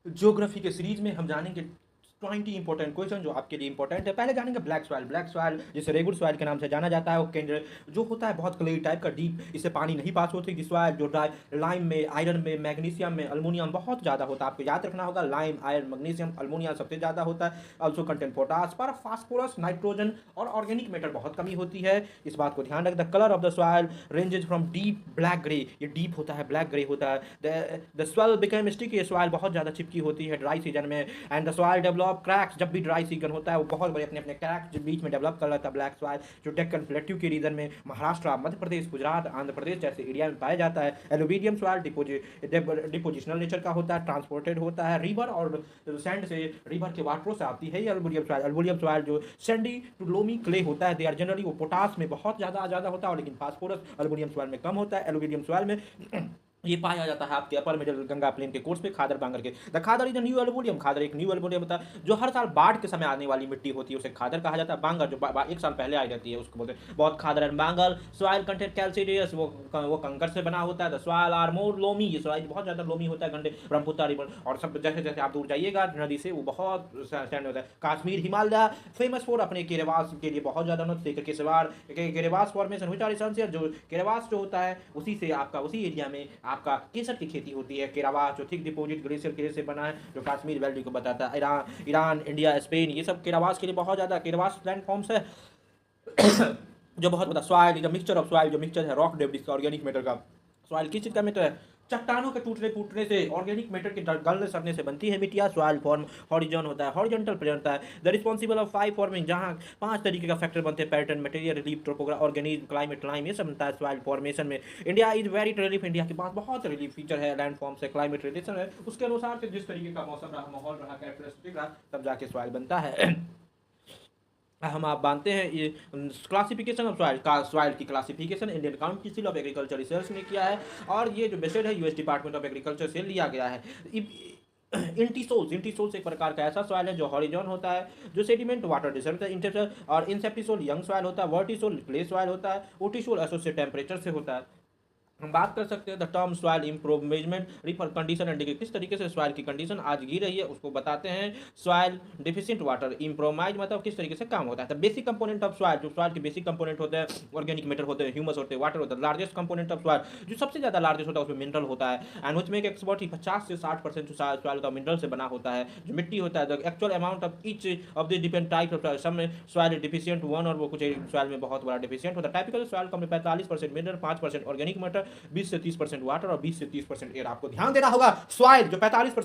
Geography के series में हम जानेंगे 20 इंपॉर्टेंट क्वेश्चन जो आपके लिए इंपॉर्टेंट है। पहले जानेंगे ब्लैक सॉइल जिसे रेगुड सॉइल के नाम से जाना जाता है। वो केंद्र जो होता है बहुत क्ले टाइप का डीप, इससे पानी नहीं पास होती। सॉइल जो लाइम में, आयरन में, मैग्नीशियम में, अल्मोनियम बहुत ज़्यादा होता है। आपको याद रखना होगा लाइम, आयरन, मैग्नीशियम, अल्मोनियम सबसे ज़्यादा होता है। ऑल्सो कंटेंट पोटास पर फास्फोरस, नाइट्रोजन और ऑर्गेनिक मैटर बहुत कमी होती है। इस बात को ध्यान रख। The colour of the soil ranges from deep black grey, ये डीप होता है, ब्लैक ग्रे होता है। The soil become sticky, soil बहुत ज़्यादा चिपकी होती है ड्राई सीजन में। And the soil develop cracks, जब भी ड्राई सीजन होता है वो बहुत बड़े अपने अपने क्रैक्स बीच में डेवलप कर लेता है। ब्लैक सॉइल जो डेक्कन प्लेट्यू के रीजन में महाराष्ट्र, मध्य प्रदेश, गुजरात, आंध्र प्रदेश जैसे एरिया में पाया जाता है। एलुविडियम सॉइल डिपोजिशनल नेचर का होता है, ट्रांसपोर्टेड होता है रिवर और सैंड से, रिवर के वाटरों से आती है ये एलुविडियम सॉइल। एलुविडियम सॉइल जो सैंडी टू लोमी क्ले होता है, दे आर जनरली, वो पोटास में बहुत ज़्यादा होता है, लेकिन फास्फोरस एलुविडियम सॉइल में कम होता है। एलुविडियम सॉइल में ये पाया जाता है आपके अपर मिडल गंगा प्लेन के कोर्स पे, खादर बांगर के। The khadar is new alluvium, khadar एक न्यू एल्युमिनियम होता है जो हर साल बाढ़ के समय आने वाली मिट्टी होती है, उसे खादर कहा जाता है। बांगर जो एक साल पहले आई रहती है उसको बोलते हैं बहुत khadar and bangar. Soil content calcareous, वो कंकर से बना होता है। The soil are more loamy, ये सॉइल बहुत ज़्यादा लोमी होता है, गंडे ब्रह्मपुत्र रिवर और सब जैसे जैसे आप दूर जाइएगा नदी से वो बहुत सैंड होता है। कश्मीर हिमालय फेमस फॉर अपने केरेवास के लिए बहुत ज़्यादा केरेवास फॉर्मेशन विच आर एसेंशियल, जो केरेवास जो होता है उसी से आपका, उसी एरिया में आपका केसर की खेती होती है। केरावास जो थिक डिपोजिट ग्लेशियर क्ले से बना है, जो कश्मीर वैली को बताता है। ईरान, इंडिया, स्पेन, ये सब केरावास के लिए बहुत ज़्यादा, केरावास लैंडफॉर्म्स है जो बहुत बड़ा। Soil is a mixture of soil, जो मिक्सचर है रॉक डेब्रिस का, ऑर्गेनिक मैटर का। सॉइल किस चीज़ का मिक्सचर है? चट्टानों के टूटने फूटने से, ऑर्गेनिक मैटर के गलने सड़ने से बनती है मिट्टिया। सॉइल फॉर्म हॉरिजॉन होता है, हॉरिजॉन्टल प्रेजेंट होता है। द रिस्पॉन्सिबल ऑफ 5 फॉर्मिंग, जहाँ 5 तरीके का फैक्टर बनते हैं, parent, material, relief, topography, organism, climate, time, ये सब बनता है सॉइल फॉर्मेशन में। India is very relief, India के पास बहुत रिलीफ फीचर है, लैंड फॉर्म से, क्लाइमेट रिलेशन है, उसके अनुसार से जिस तरीके का मौसम रहा, माहौल रहा, कैरेक्टरिस्टिक रहा, तब जाके सॉइल बनता है। हम आप मानते हैं ये क्लासिफिकेशन ऑफ सॉइल का, सॉइल की classification Indian council of agriculture research ने किया है, और ये जो बेस्ड है यूएस डिपार्टमेंट ऑफ एग्रीकल्चर से लिया गया है। इंटीसोल्स एक प्रकार का ऐसा सॉइल है जो हॉरिजॉन होता है, जो सेडिमेंट वाटर डिजर्व है इंटर, और इंसेप्टिसोल यंग सॉइल होता है, वर्टिसोल क्ले सॉइल होता है, ओटिसोल एसोसिएट टेम्परेचर से होता है। हम बात कर सकते हैं the term soil improvement refer condition and degree, किस तरीके से सॉइल की कंडीशन आज गिर रही है उसको बताते हैं। सॉइल डिफिशिएंट वाटर इम्प्रोमाइज, मतलब किस तरीके से काम होता है। The basic component of soil, जो सॉइल के बेसिक कंपोनेंट होते हैं, ऑर्गेनिक मैटर होते हैं, ह्यूमस होते हैं, वाटर होता है। लार्जेस्ट कंपोनेंट ऑफ सॉइल, जो सबसे ज्यादा लार्जेस्ट होता है उसमें मिनरल होता है, एंड विच मेक एक्सपर्ट 50 से 60% सॉइल का मिनरल से बना होता है। जो मिट्टी होता है, the actual amount of each of the different type of soil, सब में सॉइल डिफिशिएंट वन, और वो कुछ सॉइल में बहुत बड़ा डिफिशिएंट होता है। टाइपिकल सॉइल का 45% मिनरल, 5% ऑर्गेनिक मैटर, 20 से 30% वाटर और 20 से 30% एयर। आपको ध्यान देना होगा सॉइल जो 45%